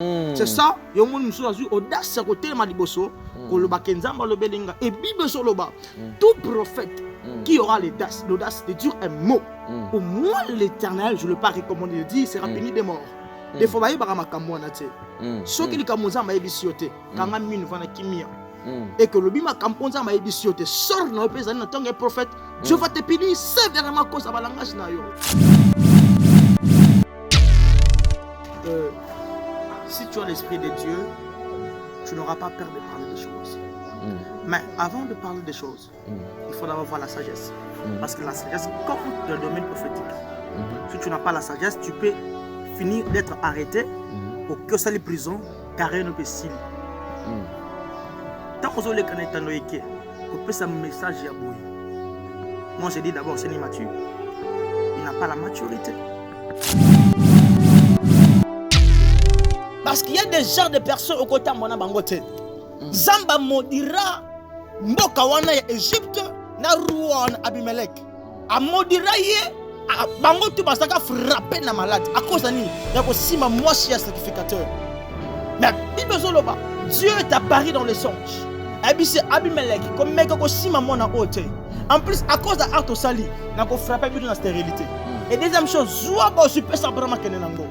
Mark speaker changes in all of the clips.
Speaker 1: C'est ça, il y a un monde qui a audace à côté de Maliboso, et Bible sur le bas. Tout prophète qui aura l'audace de dire un mot, au moins l'Éternel, je ne le pas recommander de dire, sera béni des morts. Des fois, il y a un camoanate. Ce qui est camoanate, il y a un sioté, quand il y a un kimia. Et que le bima camponza m'a ébisioté, sort dans le pays, en tant que prophète, Dieu va te punir sévèrement cause à la langage. Si tu as l'esprit de Dieu, tu n'auras pas peur de parler des choses. Mais avant de parler des choses, il faut d'abord voir la sagesse. Parce que la sagesse, comme dans le domaine prophétique, si tu n'as pas la sagesse, tu peux finir d'être arrêté au cœur de la prison, car rien ne peut s'y. Tant que vous avez un message, moi je dis d'abord, c'est immature. Il n'a pas la maturité. Parce qu'il y a des genres de personnes au côté de mon bangote. Zamba modira mboka wana ya Égypte na Rouan Abimelech. A modira ye bangote basaka frapper na malade. À cause de ni ya ko sima moi chia sacrificateur. Mais Bible zoloba, Dieu est apparu dans les songes. Abise Abimelech comme mec ko sima moi na haute. En plus à cause de acte sali, na ko frapper but dans la stérilité. Et deuxième chose, zoa ba super sabrama kenenango.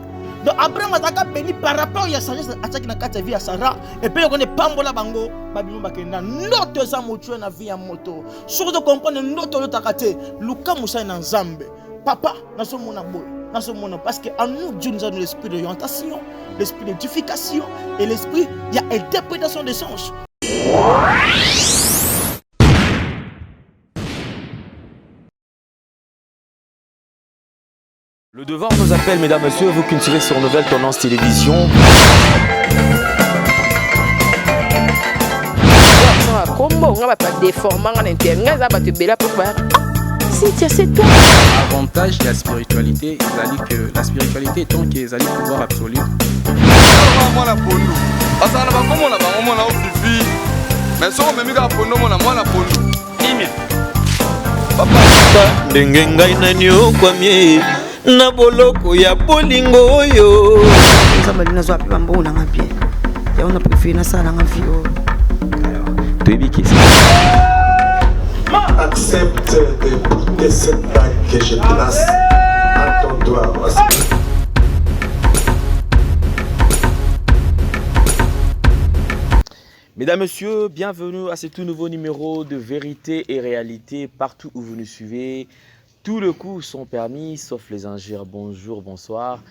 Speaker 1: Donc Abraham a béni par rapport à la sagesse attaque na kati vie à Sarah et puis on est pambola bango babino bakenda note za motu na vie ya moto surtout comprendre note le takate luka musa na nzambe papa na so mona boy na so mona parce que en nous Dieu nous a donné l'esprit d'orientation, l'esprit d'édification et l'esprit il y a interprétation des sens.
Speaker 2: Le devoir nous appelle, mesdames, messieurs, vous qui nous suivez sur Nouvelle Tendance Télévision.
Speaker 3: Avantage de la spiritualité, que la spiritualité étant qu'ils allaient pouvoir absolu.
Speaker 4: Na boloko ya bolingo oyo
Speaker 5: nzambe nazo apiba mbona ngapie ya ona préféré na sala ngavio
Speaker 2: Toyebiki
Speaker 6: accepte de porter cette bague que je place à ton doigt.
Speaker 2: Mesdames, Messieurs, bienvenue à ce tout nouveau numéro de Vérité et Réalité partout où vous nous suivez. Tous les coups sont permis, sauf les injures. Bonjour, bonsoir.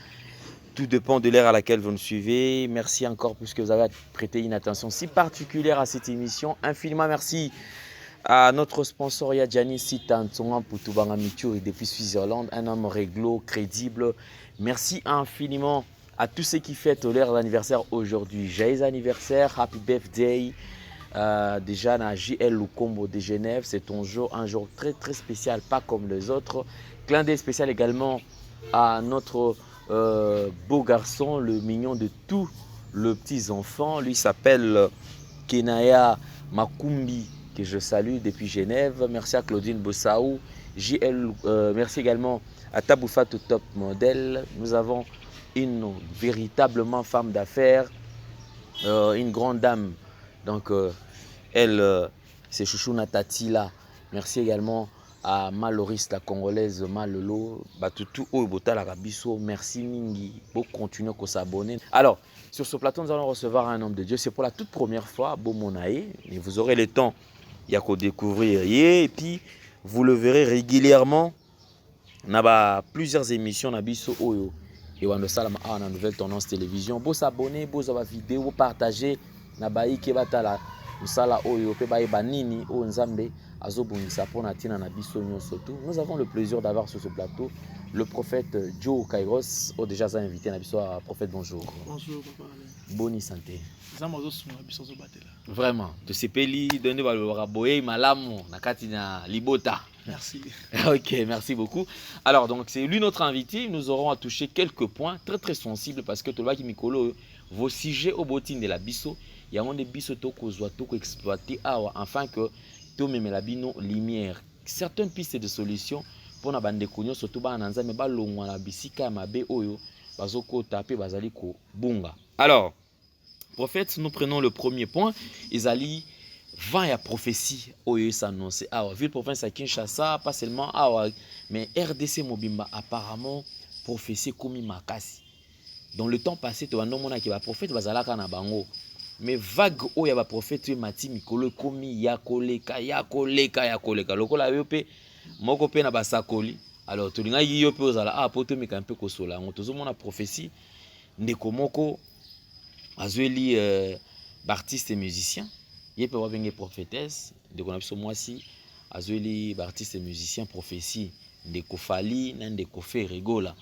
Speaker 2: Tout dépend de l'heure à laquelle vous nous suivez. Merci encore puisque vous avez prêté une attention si particulière à cette émission. Infiniment merci à notre sponsor Yadjani Sitantongan Poutubanga Michuri depuis Suisse-Irlande, un homme réglo, crédible. Merci infiniment à tous ceux qui fêtent leur anniversaire aujourd'hui. Joyeux anniversaire, happy birthday. Déjà dans JL Lukombo de Genève, c'est un jour très très spécial, pas comme les autres. Clin d'œil spécial également à notre beau garçon, le mignon de tous les petits enfants. Lui s'appelle Kenaya Makumbi, que je salue depuis Genève. Merci à Claudine Bossaou. Merci également à Taboufatou Top Model. Nous avons une véritablement femme d'affaires, une grande dame. Donc, elle, c'est Chouchou Natatila. Merci également à Maloris, la congolaise Malolo. Batutu Oibota la Rabiso. Merci Mingi. Pour continuer à s'abonner. Alors, sur ce plateau, nous allons recevoir un homme de Dieu. C'est pour la toute première fois, Bomonae. Et vous aurez le temps, il y a qu'à découvrir. Et puis, vous le verrez régulièrement. On a plusieurs émissions. Nabiso Oyo. Et on a une nouvelle tendance télévision. Vous s'abonner, vous avez vidéo, vous partager. Nabaï Kebatala. Nous avons le plaisir d'avoir sur ce plateau le prophète Joe Kairos. Déjà invité à prophète, bonjour.
Speaker 1: Bonjour papa.
Speaker 2: Bonne santé. Vraiment. De ces pays donné Raboé Malamu Nakatina Libota.
Speaker 1: Merci.
Speaker 2: Ok, merci beaucoup. Alors donc c'est lui notre invité. Nous aurons à toucher quelques points très très sensibles parce que Tolaki Mikolo vos sujets au botin de la biso. Il y a des biso toko zoa toko exploité afin que tout même la bino lumière. Certaines pistes de solutions pour na bande konyo surtout ba nanza me ba longwa na bisika mabe oyo bazoko taper bazali ko bunga. Alors, prophète, nous prenons le premier point. Ils vent ya prophétie oyo s'annoncer. Ah, ville province à Kinshasa, pas seulement mais RDC Mobimba apparemment prophétie komi makasi. Dans le temps passé, tu as nomona ki ba prophète bazalaka na bango. Mais vague oyo ya ba prophète mati mikolo komi ya koleka. Lokola yo pe moko pe na basakoli. Alors to linga yo pe ozala poto meka mpe kosola. Ngotozo mona prophétie ndeko moko azweli artiste et musicien. Il peut avoir une prophétesse, de qu'on a besoin moi si, azweli artiste et musicien prophétie, de kofali, nan de kofé rigola.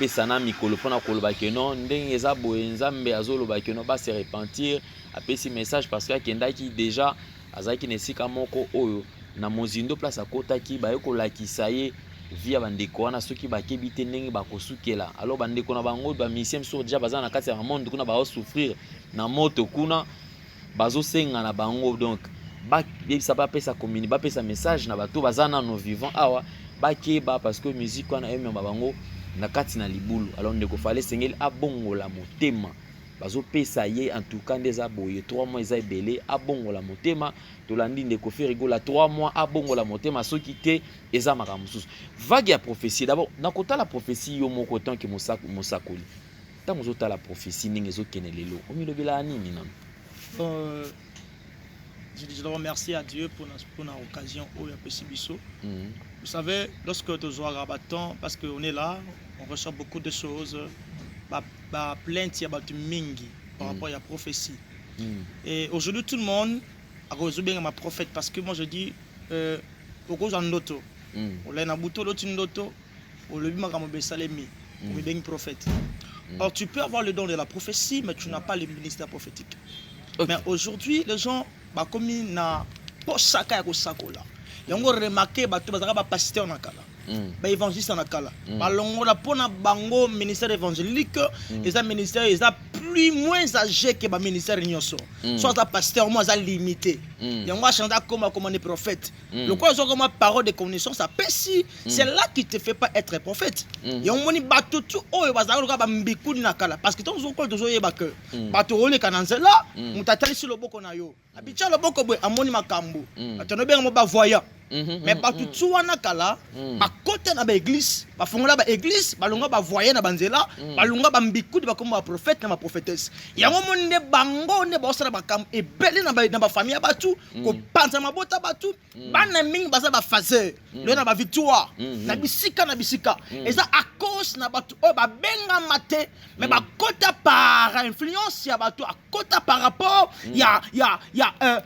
Speaker 2: Pesana mikolo pona koloba ke non, ndenge eza boenzambe azoloba ke non ba se repentir, apesi message parce que kendaki déjà azaki nesika moko oyo na mozindo place akotaki ba yokolakisa ye via bandeko wana soki bakebi te ndenge bakosukela. Alors bandeko na bango ba mission sur déjà bazana na kati ya monde kuna ba souffrir na moto kuna bazo senga na bango donc ba ça pas pesa communi ba pesa message na bato bazana no vivant awa ba keba parce que musique wana eme bango na kati na libulu. Alors ndeko fallait sengeli abongola motema bazo pesa ye en tout cas des aboye 3 mois eza ebele abongola motema tolandi ndeko fe rigola 3 mois abongola motema soki te eza makamususu vague ya prophétie. D'abord na kota la prophétie yo moko tant que mosakoli tant mozota la prophétie ninge zo kenelelo omilobela nini non.
Speaker 1: Je dois remercier à Dieu pour l'occasion où il y a Pessibiso. Vous savez, lorsque tu joues à Rabaton, parce qu'on est là, on reçoit beaucoup de choses. Plainte, il y a mingi par rapport à la prophétie. Et aujourd'hui, tout le monde a reçu bien ma prophète parce que moi je dis, au cause en loto, on l'a nabuto l'autre loto, on le bima comme salemi, on est bien prophète. Alors tu peux avoir le don de la prophétie, mais tu n'as pas le ministère prophétique. Okay. Mais aujourd'hui, les gens, comme ils n'ont pas saka ya kosakola. Ils ont remarqué que les gens sont pasteur na kala. Les évangélistes na kala. Balongola pona bango ministère évangélique, ils ont ministère, ils ont plus moins âgé que le ministère nyoso. Soit un pasteur moins limité. Ils ont chanté comme des prophètes. Le quoi ils ont comme parole de connaissance à Pessi, c'est là qui te fait pas être prophète. Ils ont moni bateau tout oh bazalo ka bambiku na kala parce que ton zoko tozo yeba que bateau ole kananzela, mutatali sur le boko na yo. Abicha le boko boy amoni makambo. Atono bien mo ba voyant. Mais bateau tout wana kala, ba côté na ba église, ba fongola ba église, balonga ba voyant na banzela, balonga bambiku ba comme ba prophète na ma prophétesse. Yango moni ne bango ne ba osala ba kam e belé na ba famille batu, ko panza mabota batu, bana mingi baza ba fazer, le na ba victoire, na bisika. Et ça à cause na batu o ba benga maté, mais ba kota par influence ya batu à kota par rapport ya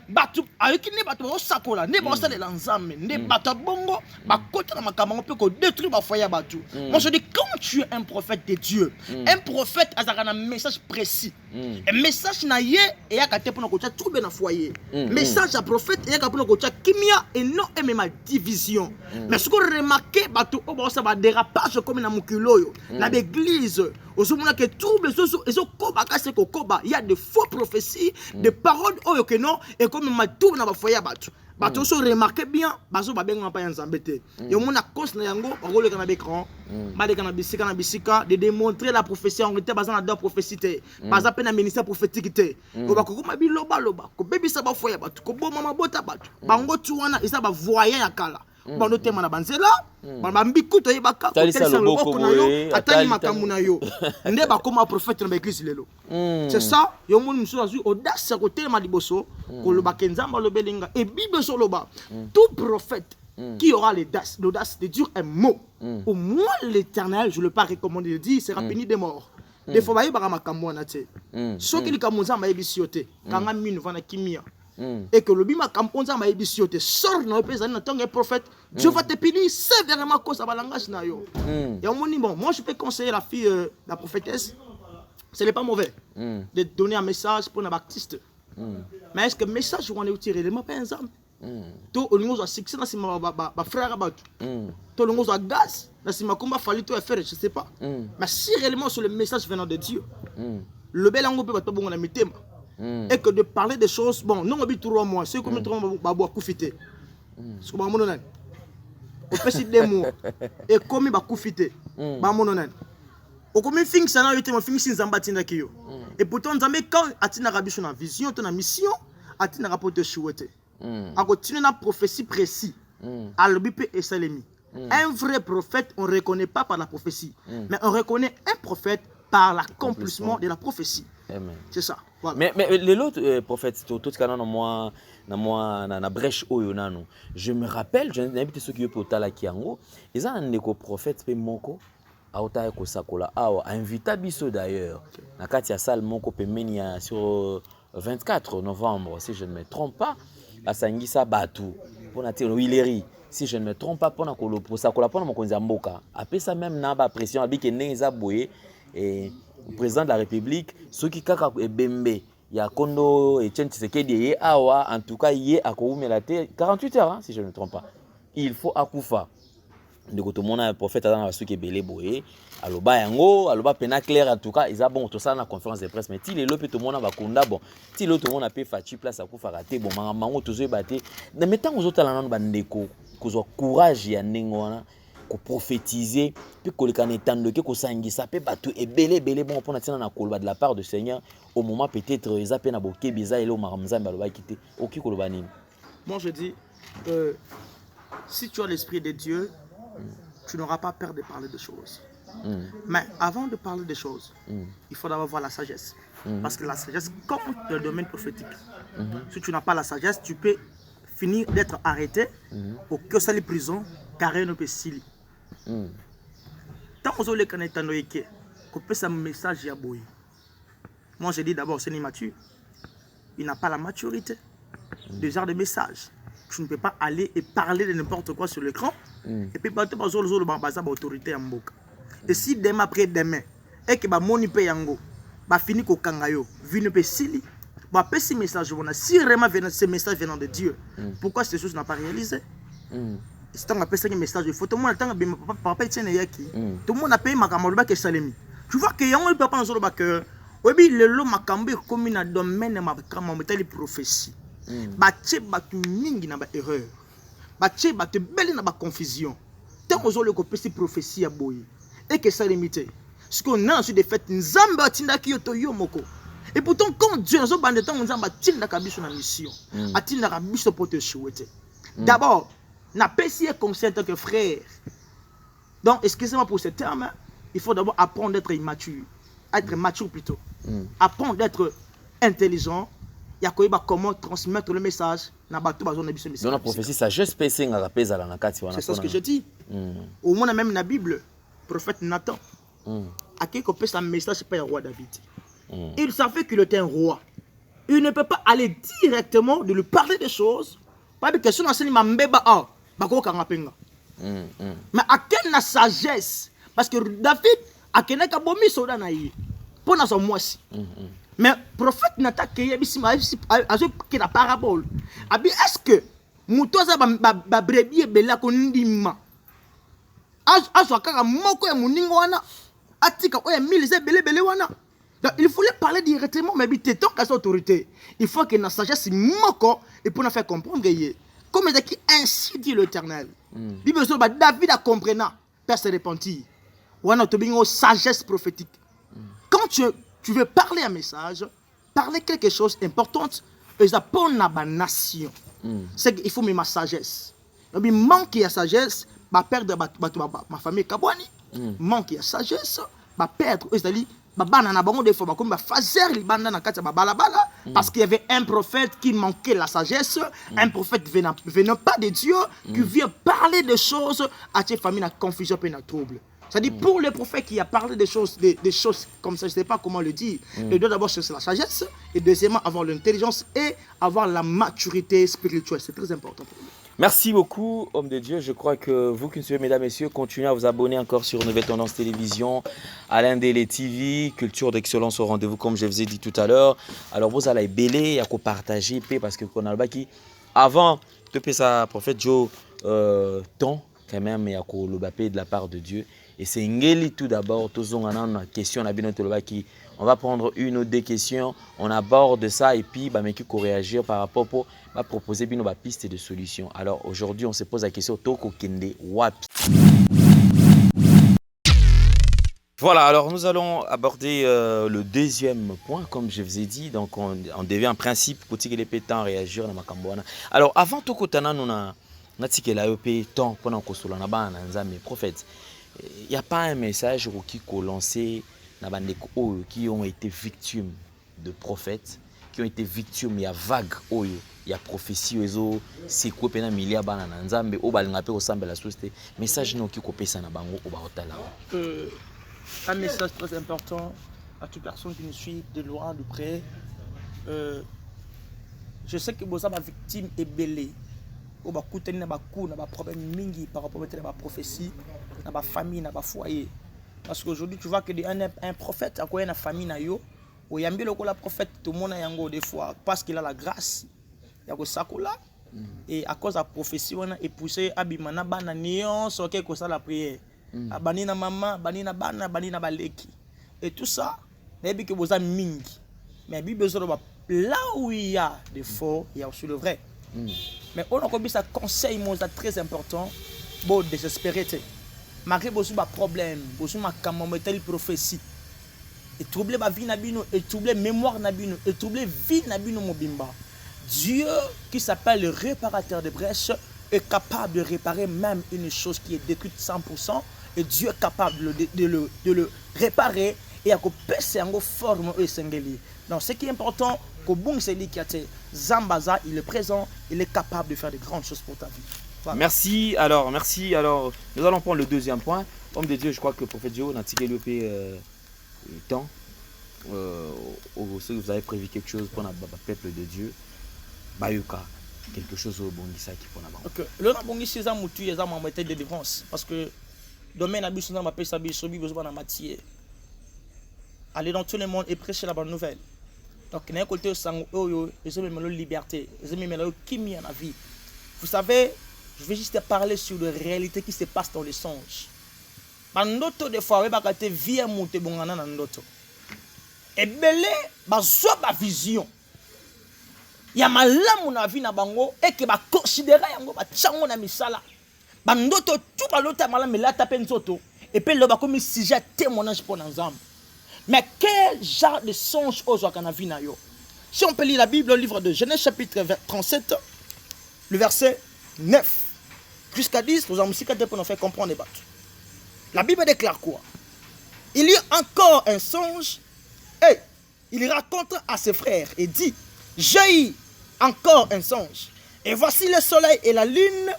Speaker 1: batu avec ne batu o sakola, ne ba osala l'ensemble, ne batu bongo, ba kota na makambo peut ko détruire ba foyer batu. Moi je dis quand tu es un prophète de Dieu, un prophète a un message précis. Un message na ye et ya kate pour ko trouver na foyer. Message à prophète et ya ka pour ko kimia et non même ma division. Mais ce qu'on remarqué batu o ba ça va dérapage comme na mukiloyo, na l'église. Osomona que trouble ezo koba kase ko koba, il y a de faux prophéties, des paroles oyo que non et comme ma tourne na ba foyer batu. Bato so remarqué bien, bazo ba benga pa yanzambete. Yo mona cause na yango ngolo kana bekran, ba de kana bisika de démontrer la prophétie en réalité bazana deux prophéties te. Baza pe na ministère prophétique te. Ko ba ko ma biloba ko bebisa ba foyer batu, ko bo mama bota batu. Bango tu wana isa ba voyant ya kala. Bando tema na banzela, ba mbiku to yebaka ko telisa loboko na yo, atani makambu na yo. Nde ba koma prophète na église lelo. C'est ça, yo moni muso azu audace ko telema liboso, ko loba kenzamba lobelinga et Bible so loba. Tout prophète qui aura l'audace de dire un mot, au moins l'Éternel, je le pas recommandé de dire, sera puni de mort. Des fois ba yeba makambu na te. Soki likamunza ma yebisiote, kanga minu vana kimia. Et que le bima kamponza ma yebisiote sort na pesa na tant que prophète, Dieu va te punir sévèrement cause à langage na yo. Et on dit bon, moi je peux conseiller la fille la prophétesse, ce n'est pas mauvais de donner un message pour un baptiste. Mais est-ce que le message on est tiré réellement pas ensemble? To au niveau de succès na sima ba frère abatu. To le niveau de gaz na sima komba fali to faire je sais pas. Mais si réellement sur le message venant de Dieu, le bel ango peut pas bon na mitema. Et que de parler des choses, bon, non, on habite 3 mois, c'est comme 3 mois, on va profiter. C'est comme on a on peut citer des mots. Et comme il va profiter, on okomi fixe na yote mo fixe nzamba tinda kiyo et pourtant nzambe quand atina rabiso na vision to na mission atina rapporte chouette a continuer na prophétie précis alobi pe esalemi un vrai prophète on reconnaît pas par la prophétie mais on reconnaît un prophète par l'accomplissement de la prophétie. Amen. C'est ça. Voilà.
Speaker 2: Mais les autres prophètes, tout ce qu'on a na brèche oyo nano. Je me rappelle, j'ai invité ceux qui pour tala kiango, ils ont un éco prophète pe moko aota ko sakola awa invita biso d'ailleurs. Na kati ya salle moko pe menia sur 24 novembre si je ne me trompe pas, à Sangisa Batu pour na tiro Hilary. Si je ne me trompe pas pour na kolo pour sakola pour na mokonzi mboka. Après ça même na ba pression abi ke neza boye et le président de la République, ceux qui kaka bembe, il y a Kondo et Etienne Tshisekedi awa, en tout cas, il y a 48 heures, hein, si je ne me trompe pas. Il faut akoufa. De côté, mon un prophète dans la suite qui est belé boé, aloba yango, aloba pena clair en tout cas, ils a bon tout ça dans la conférence de presse, mais si les lopes tout le monde va kunda bon, si l'autre monde a payé fachi place à koufa raté bon, mango tous eux batté. Mais mettons aux autres là dans bandeko, qu'on courage ya nengona. Prophétiser puis que les canetans que ko sangisa pe batu et belé bon pour na kolba de la part du Seigneur au moment peut-être ils appellent na boké biza et le maramzamba ba quitter oki kolba nini.
Speaker 1: Moi je dis si tu as l'esprit de Dieu tu n'auras pas peur de parler de choses. Mais avant de parler des choses il faut d'abord voir la sagesse parce que la sagesse comme dans le domaine prophétique si tu n'as pas la sagesse tu peux finir d'être arrêté au que ça les prisons car ne peut s'ili. Tant que les canetans noyés, qu'on peut un message à boy. Moi je dis d'abord c'est immature. Il n'a pas la maturité de genre de message. Tu ne peux pas aller et parler de n'importe quoi sur l'écran et puis battre par le autorité en boka. Et si demain après demain et que ba moni pe yango ba fini ko kangayo vu ne peut s'ili. Bah si message si vraiment ce message venant de Dieu, pourquoi ces choses n'a pas réalisé? C'est un message de photo. Moi, papa Etienne Yaki. Tout le monde a payé ma camarade qui est Salemi. Tu vois que Yango papa en zolo que oui le lot ma cambe comme une domaine ma camarade les prophéties. Bache batu mingi na ba erreur. Bache batu belle na ba confusion. Tant que zolo ko pesi prophétie à boy et que ça limité. Ce qu'on a ensuite de fait nzamba tinda ki yoto yomoko. Et pourtant quand Dieu nous a bandé tant nzamba tinda kabiso na mission. Atinda kabiso pour te souhaiter. D'abord n'a pas si conscient en tant que frère. Donc, excusez-moi pour ce terme, il faut d'abord apprendre d'être immature, être mature plutôt. Apprendre d'être intelligent, il y a comment transmettre le message. Dans
Speaker 2: la prophétie, sagesse c'est
Speaker 1: ce que je dis. Au moins, même dans la Bible, le prophète Nathan, à qui peut un message pas le roi David. Il savait qu'il était un roi. Il ne peut pas aller directement de lui parler des choses. Pas de question d'enseignement mbeba ah. Mais à quelle sagesse parce que David a quel ka bomi soda na yi pour na so moisi mais prophète n'attaque yebisima azo que la parabole abi est-ce que mutoza ba brebis bela ko ndima azo kaka moko ya muningo wana atika oya milize bele wana. Donc, il fallait parler directement mais bité tant qu'à autorité il faut que na sagesse moko et pour nous faire comprendre que comme qui ainsi dit l'Éternel. Bible so David a compris père se repentir. On a une sagesse prophétique. Quand tu veux parler un message, parler quelque chose d'important, et ça pour la nation. C'est qu'il faut même ma sagesse. Il manque de sagesse, va perdre ma famille Kabwani. Manque de sagesse, va perdre parce qu'il y avait un prophète qui manquait la sagesse, un prophète venant pas de Dieu, qui vient parler de choses à tes familles, la confusion et la trouble. C'est-à-dire pour le prophète qui a parlé des choses comme ça, je ne sais pas comment le dire, il doit d'abord chercher la sagesse et deuxièmement avoir l'intelligence et avoir la maturité spirituelle. C'est très important pour lui.
Speaker 2: Merci beaucoup, homme de Dieu. Je crois que vous qui nous suivez, mesdames et messieurs, continuez à vous abonner encore sur Nouvelle Tendance Télévision, Alain Délé TV, Culture d'Excellence au rendez-vous, comme je vous ai dit tout à l'heure. Alors, vous allez belé, à partager, parce que qu'on a le qui avant de faire ça, prophète Joe, temps quand même, et à le de la part de Dieu. Et c'est Ngeli tout d'abord, tous on a une question, on va prendre une ou deux questions, on aborde ça et puis bah, qui réagir par rapport pour proposer une piste de solution. Alors aujourd'hui, on se pose la question Toko Kende Wapi. Voilà, alors nous allons aborder le deuxième point, comme je vous ai dit. Donc, on devient en principe pour que les pétants réagir dans ma cambouana. Alors, avant tout, nous avons dit que temps pendant que nous avons mes prophètes. Il n'y a pas un message qui a lancé qui ont été victimes de prophètes, qui ont été victimes de vagues, il y a prophétie, c'est quoi pena milliard bana nzambe au balinga pe ressemble la société. Message non qui copie ça na bango au baotala.
Speaker 1: Un message très important à toute personne qui nous suit de loin, de près. Je sais que vous avez une victime est belée. Vous avez un problème mingi par rapport à la prophétie, à la famille, à la foyer. Parce qu'aujourd'hui, tu vois que un prophète a quoi une famille na yo. Ou yambi le la prophète tout le monde a yango des fois parce qu'il a la grâce. Il y a ça là. Et à cause de la prophétie, on a épousé abimana bana nion sur quelque chose la prière. Banina maman, banina bana, banina baleki. Et tout ça, mais que vous avez mingi. Mais Bible là où il y a des faux, il y a aussi le vrai. Mais on a comme ça conseil très important, bon désespéré. Malgré beaucoup de problèmes, beaucoup de prophétie. Et troubler ma vie nabino, et troubler mémoire nabino, et troubler vie nabino mobimba. Dieu qui s'appelle le réparateur de brèches est capable de réparer même une chose qui est détruite 100%. Et Dieu est capable de le réparer et à passer en forme et singeli. Donc ce qui est important, que bon c'est lui qui a été Zambaza, il est présent, il est capable de faire de grandes choses pour ta vie. Voilà.
Speaker 2: Merci. Alors, nous allons prendre le deuxième point. Homme de Dieu, je crois que le prophète Dieu n'a tiré le temps. Si vous avez prévu quelque chose pour le peuple de Dieu, Bayuka, quelque chose au Bongisa qui pour la banque.
Speaker 1: Ok. Le Bongisa, c'est un moutu, c'est un méthode de délivrance. Parce que domaine abusé dans ma paix, ça besoin de matière. Aller dans tout le monde et prêcher la bonne nouvelle. Donc, il y a un côté où ils ont la liberté, ils ont la chimie en la vie. Vous savez, je vais juste parler sur la réalité qui se passe dans les songes. Bandoto des fois, on va vie à monter bongana nandoto. Et belé, bazoa ba vision. Il y a malamu na vie na bango et que ba considérer yango ba tchango na misala. Bandoto tout balota malamu la tape nzoto et puis le ba comme sujet témoignage pour ensemble. Mais quel genre de songe aux vie na yo? Si on peut lire la Bible, le livre de Genèse chapitre 37, le verset 9 jusqu'à 10, nous avons aussi pour nous faire comprendre les bateaux. La Bible déclare quoi? Il y a encore un songe et il raconte à ses frères et dit: j'ai eu encore un songe et voici le soleil et la lune,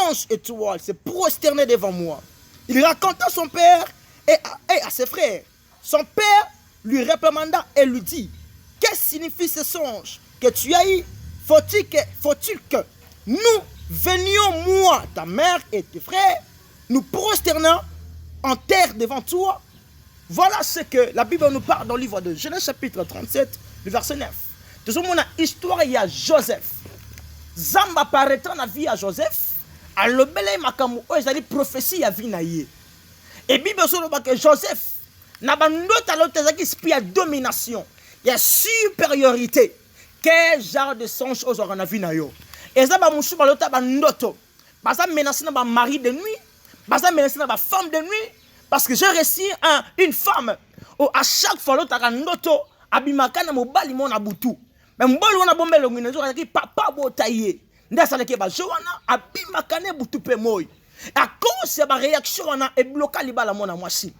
Speaker 1: 11 étoiles, se prosternaient devant moi. Il raconta à son père et à ses frères. Son père lui réprimanda et lui dit: qu'est-ce que signifie ce songe que tu as eu? Faut-il que nous venions, moi, ta mère et tes frères, nous prosternant en terre devant toi? Voilà ce que la Bible nous parle dans le livre de Genèse chapitre 37, le verset 9. Tout le monde a histoire, il y a Joseph. Zamba paraîtra dans la vie à Joseph. À l'obélé makamu, ils ont dit prophétie à vie naïe. Et Bible sur le que Joseph n'a pas d'autre qui spia domination. Il y a supériorité. Quel genre de songe aux organes vie naïe? Et ça va moucher par l'autre bandoto. Parce que menacer dans mari de nuit. Parce que menacer dans femme de nuit. Parce que j'ai reçu une femme. À chaque fois l'autre bandoto abimaka na mobali mona butu. Mais mboli wana bombe lo ngine zo ki papa botaye. Nda sala ke ba jowana abimaka ne butu pe moy. À cause de la réaction wana et bloquer libala mona mwasi.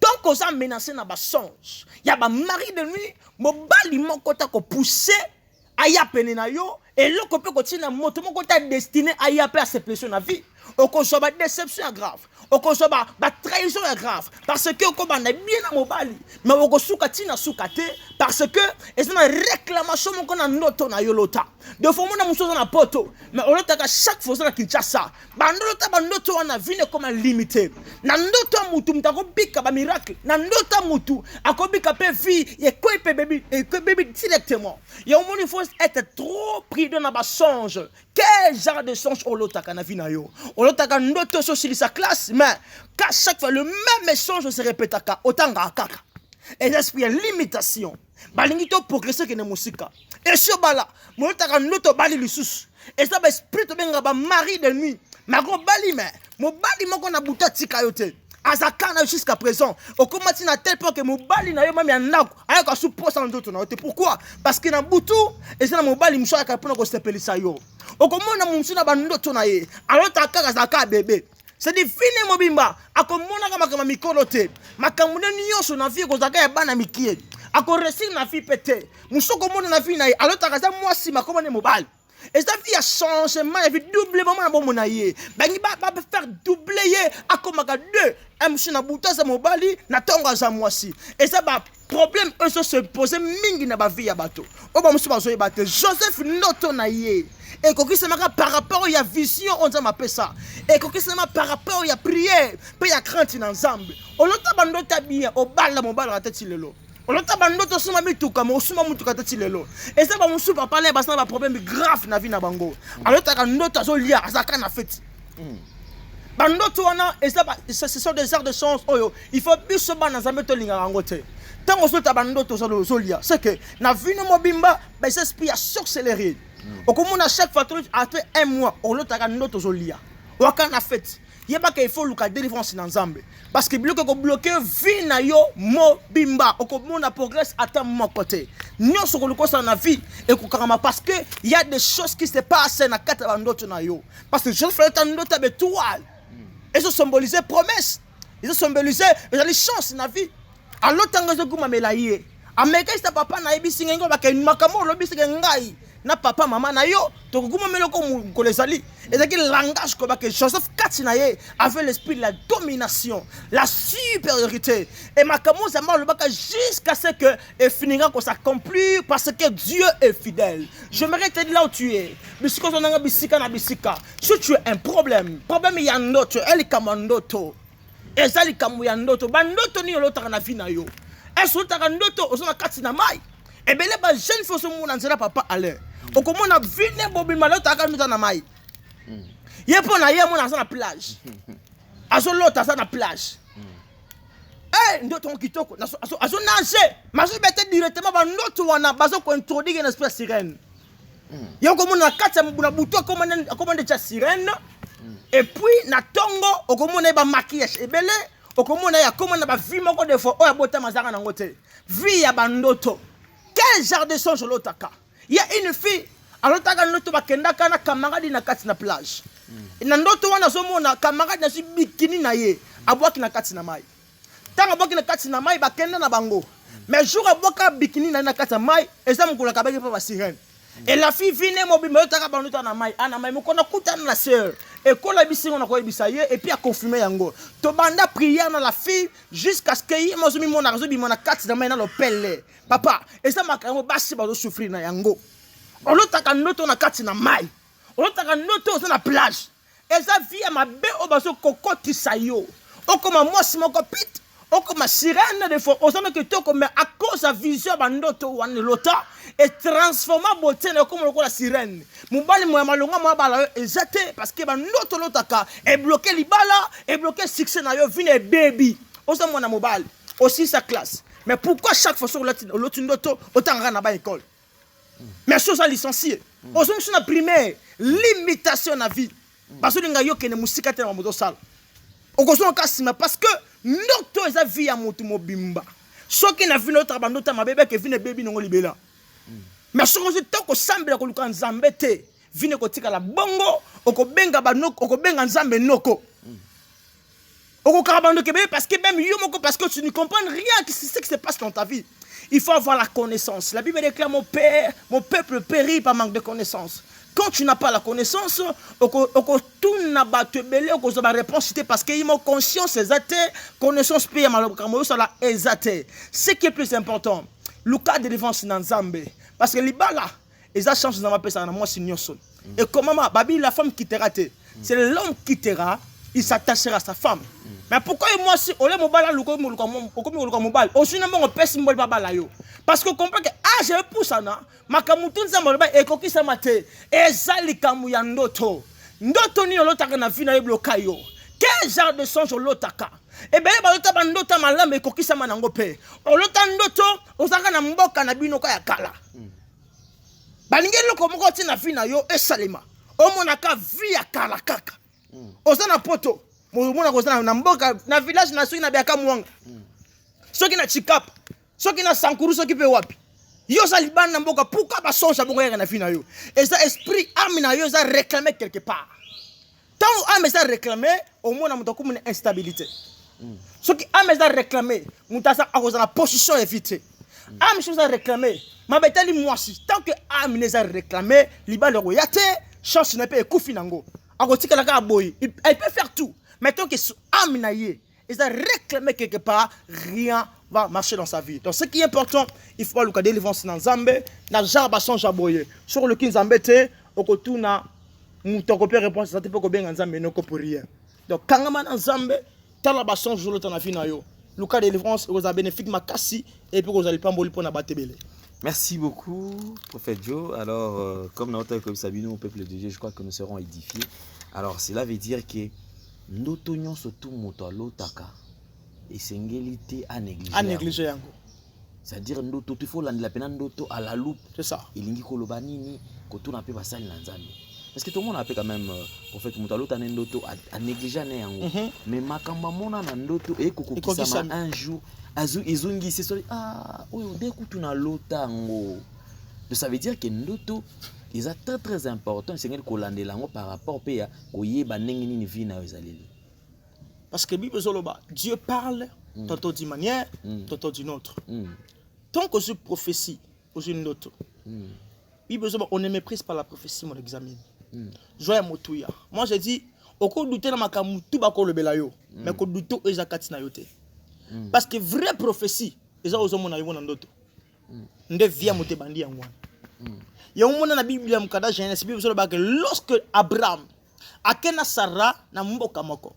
Speaker 1: Donc aux a menacé na ba songe. Ya ba mari de nuit mobali moko ta ko pousser aya pene na yo et le ko pe ko tina moto moko ta destiné aya pe à se pression na vie. Oko so ba déception grave. Oko so ba trahison grave parce que oko ba na bien na mobali mais oko suka tina sukate parce que et c'est une réclamation moko na noto na yolota. De fois mona muso na poto mais on lota chaque fois na Kinshasa. Bandota bandoto wana vine comme limité. Na ndoto mutu mtako bika ba miracle. Na ndoto mutu akobika pe vie et quoi pe baby directement. Ya omoni faut être trop pris dans ba songe. Quel genre de songe on lota kana vie na yo. On lota ka ndoto so sur sa classe mais qu'à chaque fois le même songe se répète ka otanga kaka. Et l'esprit est limitation. Balingito progresser que ne musika. Et sur bala, mon taka noto bali lisusu. Et ça esprit to benga ba mari de nuit. Ma go bali mais mon bali moko na buta tika yote. azakana jusqu'à présent okomati na tel point que mobali na yo mami andako ayaka su posa ndoto na yo te. Pourquoi? Parce que na butu eza na mobali muso ayaka mpona kosepelisa yo okomona musu na bandoto na ye alota kaka azaka bebe. C'est dit fine mobimba akomona kama kama mikolo te makambo nyonso na vie kozaka ya bana mikie akoresi na vie pete muso komona na vie na ye alota kaza mwasi makomone mobali. Et ça vie a changement, il fait doublement na bon monaye. Bangi ba faire doubler à comme 2. Monsieur na buta za mobali na tonga za mwasi. Et ça ba problème eux se poser mingi na ba vie ya bato. O ba musu bazo yebate Joseph noto na ye. Et koki semaka par rapport à vision on za m'appelle ça. Et koki semaka par rapport à prière, pe ya crainte na nzambe. O lota bandota bien o bala mobali na tete lelo. Olota bandoto suma mituka mo suma mutuka tati lelo. Et ça ba musu papa na ba problème grave na vie na bango. Alota ka ndoto azolia azaka na fête. Bandoto wana et ça ce sont des arts de chance oyo. Il faut biso bana nzambe to linga ngo te. Tango sota bandoto zolia, c'est que na vie no mobimba ba s'esprit a sorcellerie. Okomona chaque fois après 1 mois olota ka ndoto zolia. Waka na fête. Yeba que il faut luka délivrance na nzambe parce que bloqué ko bloquer vie na yo mobimba okomona progresse à ta mon côté nyonso ko lukosa na vie et ko karama parce que il y a des choses qui se passent na kata bandoto na yo parce que je fais ta ndoto bétoile et ça symboliser promesse et ça symboliser les chances na vie alors tango zo kuma melaye ameka sta papa na ebisi ngengo ba ke makamo lobisi ngai na papa maman na yo to kuma meloko ko lesali et que le langage comme que Joseph Katinaye avait l'esprit de la domination, la supériorité et makamo ça le baka jusqu'à ce que et finira qu'on s'accomplit parce que Dieu est fidèle. J'aimerais te dire là où tu es. Bisiko zonanga bisika na bisika. Si tu as un problème ya ndoto, elle kamandoto. Ezali kamu ya ndoto, bandoto ni olota na vie na yo. Est-ce que ndoto ozona katina mai? Et bien les jeunes faut se mona nzela papa aller. Okomona vine bobi malota ka ndoto na mai. Yepo na ye mona na plage. Azo lota na plage. Eh ndoto kitoko azo nager. Mazo bete directement ba ndoto wana bazo ko introduire une espèce sirène. Yoko mona katsa mbuna buto commande cha sirène. Et puis na tongo okomona ba maquillage ebele okomona ya komona ba vie moko de fois oya bota mazaka na ngote. Vie ya bandoto. Quel genre de songe lotaka? Il y a une fille alotaka ndoto bakendaka na camarade na kati na plage. Na ndoto wana zomona camarade na bikini na ye abwaki na kati na mai. Tanga abwaki na kati na mai bakenda na bango. Mais jour abwaka bikini na kati na mai eza mukula kabeki pa ba sirène. Et la fille vient mobile otaka bandoto na mai ana mai mukona kutana na sœur. Et quand la bisingo na ko bisaye et puis a confirmer yango. To banda prière na la fille jusqu'à ce que yimozo mimona razo bimona kati na mai na lopele. Papa, et ça makamo basi bazo souffrir na yango. Olotaka ndoto na kati na mai. Olotaka ndoto na plage. Eza vie ma be obaso kokoti sayo. Okoma mosi moko pit. Okoma sirène de fois. Osana que toko mais à cause de vision bandoto wan lota et transforma beauté na comme la sirène. Mubali mo malonga mo bala ezate parce que bandoto lotaka et bloquer libala et bloquer succès na yo vine baby. Osana mo na mobile aussi sa classe. Mais pourquoi chaque fois sur l'autre ndoto autant na ba école? Mais chose à licencier. Osana sur la primaire limitation na vie. Parce que nga yo kene musika te na moto sala. Okozona kasima parce que ndoto eza vie ya moto mobimba. Soki na vie notre bandoto ma bébé ke vine baby ngo libela. Mais soki toko sambela ko luka nzambe te. Vine ko tika la bongo okobenga banoko okobenga nzambe noko. Okokabando ke bébé parce que même yo moko parce que tu ne comprends rien de ce qui se passe dans ta vie. Il faut avoir la connaissance. La Bible déclare mon peuple périt par manque de connaissance. Quand tu n'as pas la connaissance, tout n'a pas te belé, on va réponse parce qu'il y a conscience exacte, connaissance paye malheureusement ça la exacte. Ce qui est plus important, le cas de défense dans Zambé, parce que les là, ils ont changé dans ma personne, moi c'est Nyonson. Et comment Babi la femme quittera, c'est l'homme qui quittera, il s'attachera à sa femme. Mais pourquoi moi si on est mobile mobile aussi non on pèse symbole babala yo parce que comprend que je pousse na makamutu nzambo ba ekokisa mate ezali kamu ya ndoto ni lotaka na vina ebloka yo quel genre de songe lotaka et ben ba lotaka ndoto malamba ekokisa manango pe olota ndoto osaka na mboka na bino ka ya kala balingeli ko moko tina vina yo esalima omonaka via kala kaka osana poto mona kozana na mboka na village na soki na biaka mwanga soki na chikapa soki na sankuru soki pe wapi yo za libana na mboka pourquoi ba songe bongo yaka na fi na yo et ça esprit âme na yo za réclamer quelque part tant âme ça réclamer au moins na muto comme une instabilité soki âme ça réclamer muta sa akoza na position éviter âme chose à réclamer ma betali moi si tant que âme ne ça réclamer libana ko yate chance ne peut ekufi nango akotika la ka boy elle peut faire tout mais tant que âme na ye et ça réclamer quelque part rien va marcher dans sa vie. Donc ce qui est important, il faut le cas délivrance dans Zambé, dans Jarba son jaboye. Sur le kin Zambé au kotu na mutoko pe réponse ça te peut ko bien Zambé no ko pour rien. Donc quand on dans Zambé, tala ba son jour le temps na fi na yo. Le cas délivrance vous a bénéfique makasi et puis vous allez pas mboli pour na batebele.
Speaker 2: Merci beaucoup, prophète Joe. Alors, comme notre comme Sabino au peuple de Dieu, je crois que nous serons édifiés. Alors, cela veut dire que nous tenions surtout moto lotaka. Et singélité à négliger.
Speaker 1: À négliger yango.
Speaker 2: C'est-à-dire ndoto il faut la peine ndoto à la loupe.
Speaker 1: C'est ça.
Speaker 2: Ilingi koloba nini koto na pe basali na nzambe. Parce que tout le monde a fait quand même prophète mutalo ta ndoto à négliger na yango. Mais makamba mona na ndoto e kokokisa un jour azu izungi c'est soli oyo dekutu na lotango. Donc ça veut dire que ndoto ils sont très important c'est ngel kolandela ngo par rapport pe ya koyeba ndenge nini vie na ezaleli.
Speaker 1: Parce que Bible Zoloba, Dieu parle, tantôt d'une manière, tantôt d'une autre. Tant que je prophétie, une autre. Bible Zoloba, on ne méprise pas la prophétie, on l'examine. Joya Motouya. Moi j'ai dit, au cours du temps, tout bako le belayo, mais au cours du temps, ils ont katina yote. Parce que vraie prophétie, ils ont osé mon aïe mon d'autres. Nde via moté bandi en moi. Il y a un moment dans la Bible, dans Genèse, Bible Zoloba, que lorsque Abraham, akena Sarah, na mboka moko.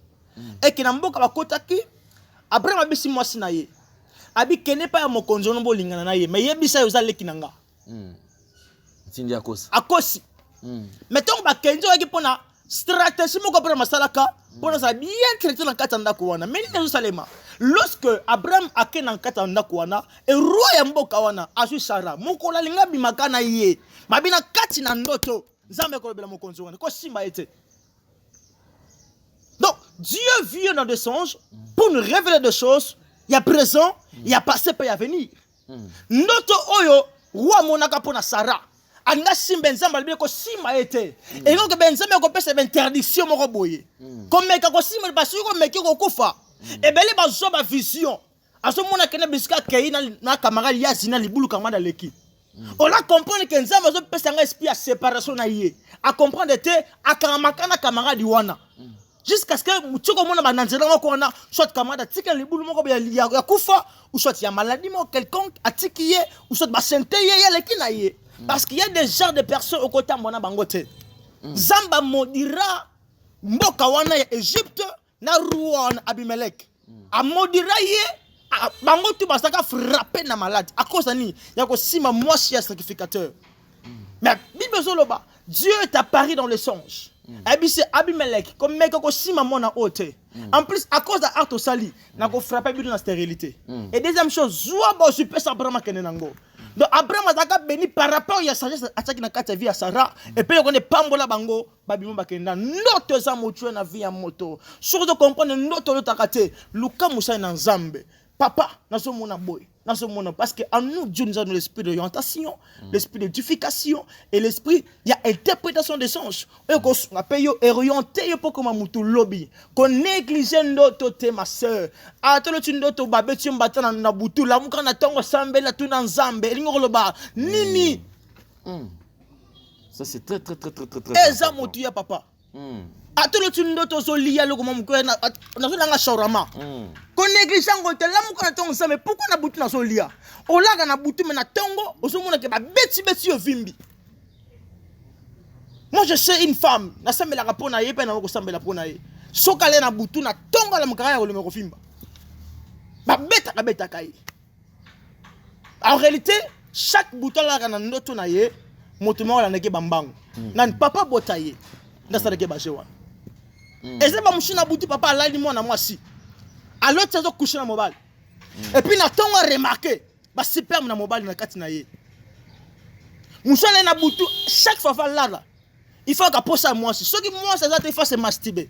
Speaker 1: Et que namboka bakotaki après ma bisi mwasi na ye abi kene pa ya mokonzo no bolingana na ye mais yebisa yo zaleki nanga
Speaker 2: tindi
Speaker 1: akosi mais donc ba kenzo yaki pona stratégie moko pour masalaka pona ça bien traité dans katanda ko wana mais ni salema lorsque Abraham akena katanda ko wana et roi ya mboka wana asu Sara moko la linga bimaka na ye mabina kati na ndoto nzambe ko bela mokonzo wana ko simba ete. Donc, Dieu vient dans des songes pour nous révéler des choses. Il y a présent, il y a passé, puis il y a venir. Notre oyo, roi monaka pona Sarah. Anga simbenzamba libé ko sima été. Et donc benzamba ko pese interdiction moko boye. Comme meka ko sima ba suko meki ko kufa. Et belé ba zo ba vision. Aso mona kena biska kei na camarade ya zina libulu kamada leki. On a comprendre que nzamba zo pese nga esprit à séparation na yé. À comprendre te akamaka na camarade wana. Jusqu'à ce que tu commences à nanzela ko na soit kamada tika libulu moko ya kufa ou soit ya maladie mo quelconque atikiye ou soit ba santé ya lekina ye parce qu'il y a des genres de personnes au côté mona bangote Zamba modira mboka wana ya Égypte na Ruan Abimelech a modira ye bangotu basaka frapper na malade à cause ni ya ko sima moisi ya sacrificateur mais Bible Zoloba Dieu est apparu dans les songes. Abimelech, comme mec ko sima mona ote. En plus, à cause de Arto Sali, n'a ko frappé dans la stérilité. Et deuxième chose, Zoua bo super Abraham kenenango. Donc Abraham a béni par rapport à la sagesse à na kata vie à Sarah et puis on est pambola bango babimo bakenda note za motu na vie à moto. Surtout comprendre note lo takate luka musa na Nzambe. Papa, naso mona boy. Parce qu'en nous, Dieu nous a donné l'esprit d'orientation, l'esprit d'édification et l'esprit, il y a interprétation des songes. Et qu'on appelle orienté pour comme un lobby. Qu'on néglige notre thé, ma soeur. Attends, tu n'as pas de tu m'battons dans la boutou. La mouka n'a pas sambe, la tout dans zambe. Nini.
Speaker 2: Ça, c'est très.
Speaker 1: Et ça, mon Dieu, papa. Attends, tu n'as pas lié le comment on a shawarma. Qu'on néglige en la mouka n'a pas sambe. Pourquoi on a boutou dans son lia? On l'a na boutou mais na tongo. On se montre que ba beti au vimbi. Moi je sais une femme. Na sambe la rapona ye pe na ko sambe la pona ye. Sokale na boutou na tongo la mukaya ko le meko fimba. Ba beta kai. En réalité, chaque bouton là na ndoto na ye, motumo la neke bambango. Nan papa botaye. Ndasa neke bajewa. Et c'est pas mouchina boutou papa là ni moi na moi si. Alors tu as couché na mobile. Et puis na tongo remarqué, ba super na mobile na kati na ye. Mouchana na boutou chaque fois là. Il faut que posa moi si. Ce qui moi ça te fasse masturber.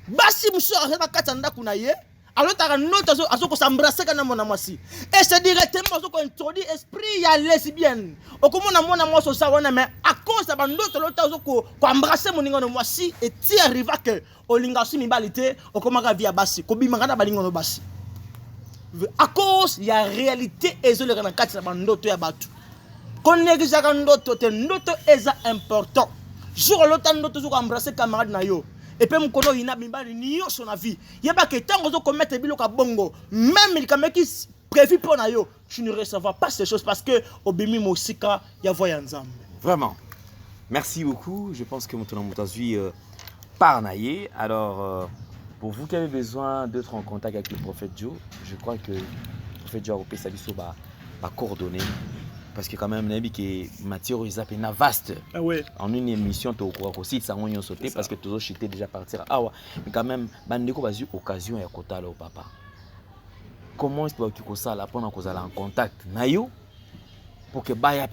Speaker 1: basi muso azana kati ndako na ye alors ta note azoko s'embrasser kana mona mwasi et c'est directement azoko introduire esprit ya lesbienne okomona mona mwasi ça wana mais à cause de bandoto l'autre azoko ko embrasser moninga no mwasi et ti arriva que olinga si mibalité okomaka via basi ko bimaka na balinga no basi à cause ya réalité ezoleka na kati na bandoto ya batu konegizaka ndoto te ndoto eza important jour l'autre ndoto zo ko embrasser camarade na yo et puis mukono ina bimbali niyo son avis yeba que tango zo commettre biloka bongo même il kameki prévu pour na yo tu ne recevras pas ces choses parce que obimi mosika ya voya nzambe.
Speaker 2: Vraiment. Merci beaucoup. Je pense que maintenant Moutazui par naïe. Alors pour vous qui avez besoin d'être en contact avec le prophète Joe, je crois que le prophète Joe a repéré sa biso ba coordonnées. Parce que quand même, que Mathieu Rizap est vaste.
Speaker 1: Ah ouais.
Speaker 2: En une émission, tu as aussi ça on sauté parce que tu as déjà partir. Ah ouais. Mais quand même, bandeko a eu occasion à côté là au papa. Comment est-ce que tu as ça là pendant que vous allez en contact nayo pour que ba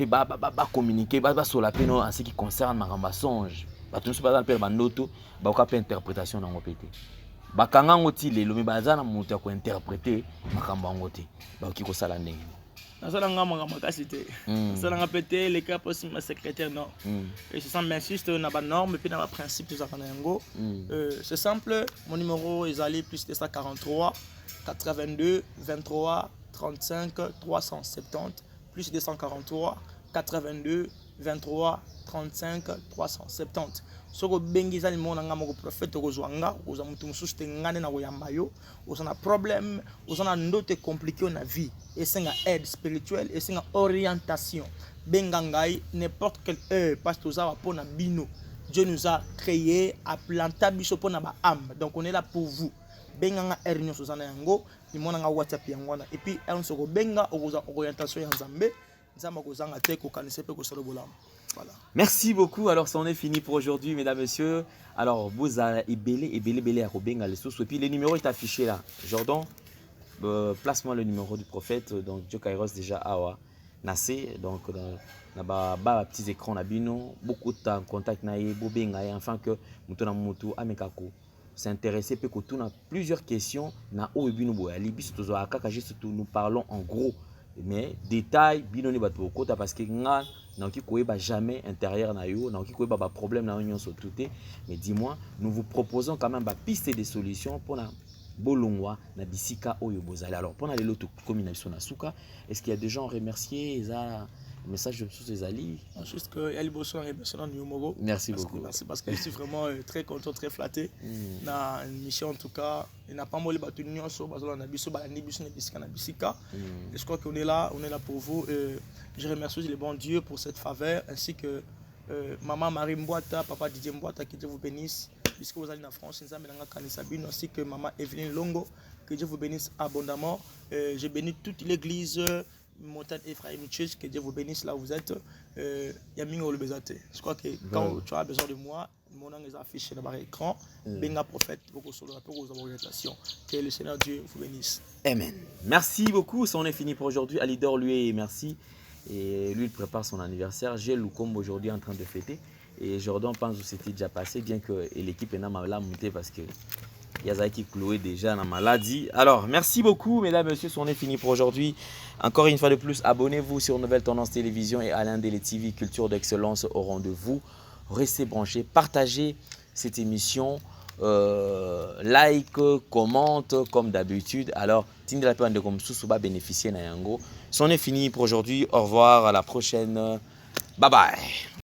Speaker 2: communiquer ba sur la peine en ce qui concerne ma songe. Ba tu ne sais pas dans le bandoto, ba ka faire interprétation dans ngopete. Ba kanga ngoti lelo me bazana mutu ya ko interpréter makamba ngoti. Ba ki ko sala ndenge.
Speaker 1: Nasalanga manga makasité. Nasalanga pété les cas possible ma secrétaire non. Et je sens m'insiste na ba norme et puis na ba principe tout ça kana yango. C'est simple, mon numéro est allé plus de 143 82 23 35 370 plus 243 82 23 35 370. Soko bengi za limona nga moko prophète kozwanga oza mutu mususu te ngane na koyamba yo ozana problème ozana ndote compliqué na vie et senga aide spirituelle et senga orientation benga ngai n'importe quelle heure parce que oza pona bino Dieu nous a créé à planter biso pona ba âme donc on est là pour vous benga nga heure nyoso ozana yango limona nga WhatsApp yango na et puis on soko benga oza orientation ya Nzambe nzamba kozanga te ko kanise pe ko solo bolamo. Voilà. Merci beaucoup. Alors, ça en est fini pour aujourd'hui, mesdames, messieurs. Alors, vous avez belé à Robenga les sous. Et puis, le numéro est affiché là. Jordan, place-moi le numéro du prophète. Donc, Joe Kairos déjà awa Nassé. Donc, dans les petits écrans, beaucoup de temps, contact naïe, Bobenga, enfin que Moutona Moutou, Amekako. S'intéresser, peut que a plusieurs questions. Na Oebino Boyali, nous parlons en gros. Mais détail binoni bato kota parce que nga na ki koyeba jamais intérieur na yo na ki koyeba ba problème na union surtout mais dis-moi nous vous proposons quand même ba piste des solutions pour na bolongwa na bisika oyo bozali. Alors pour na lelo to communication na suka est-ce qu'il y a des gens remercier ça message de tous les alliés juste que yali bosso remercier na numéro. Merci beaucoup. Merci parce que je suis vraiment très content, très flatté na mission en tout cas. Il n'a pas molé battu union sur bazola na biso ba ni biso na bisika na bisika. Je crois qu'on est là pour vous. Je remercie le bon Dieu pour cette faveur ainsi que maman Marie Mbouata, papa Didier Mbouata, que Dieu vous bénisse puisque vous allez en France, ainsi que maman Evelyne Longo, que Dieu vous bénisse abondamment. Je bénis toute l'église Montagne Ephraim Church, que Dieu vous bénisse là où vous êtes. Je crois que quand tu as besoin de moi, mon nom est affiché dans l'écran. Benga prophète, beaucoup sur vos orientations. Que le Seigneur Dieu vous bénisse. Amen. Merci beaucoup. Ça on est fini pour aujourd'hui. Alidor lui merci. Et lui il prépare son anniversaire. J'ai Loukombe aujourd'hui en train de fêter. Et Jordan pense que c'était déjà passé, bien que l'équipe est là montée parce que Yazaki Chloé déjà dans la maladie. Alors, merci beaucoup, mesdames et messieurs, on est fini pour aujourd'hui. Encore une fois de plus, abonnez-vous sur Nouvelle Tendance Télévision et Alain Dele TV, Culture d'Excellence au rendez-vous. Restez branchés, partagez cette émission, like, commente comme d'habitude. Alors, Tindela Pande comme Sousuba bénéficier na yango. On est fini pour aujourd'hui. Au revoir, à la prochaine. Bye bye.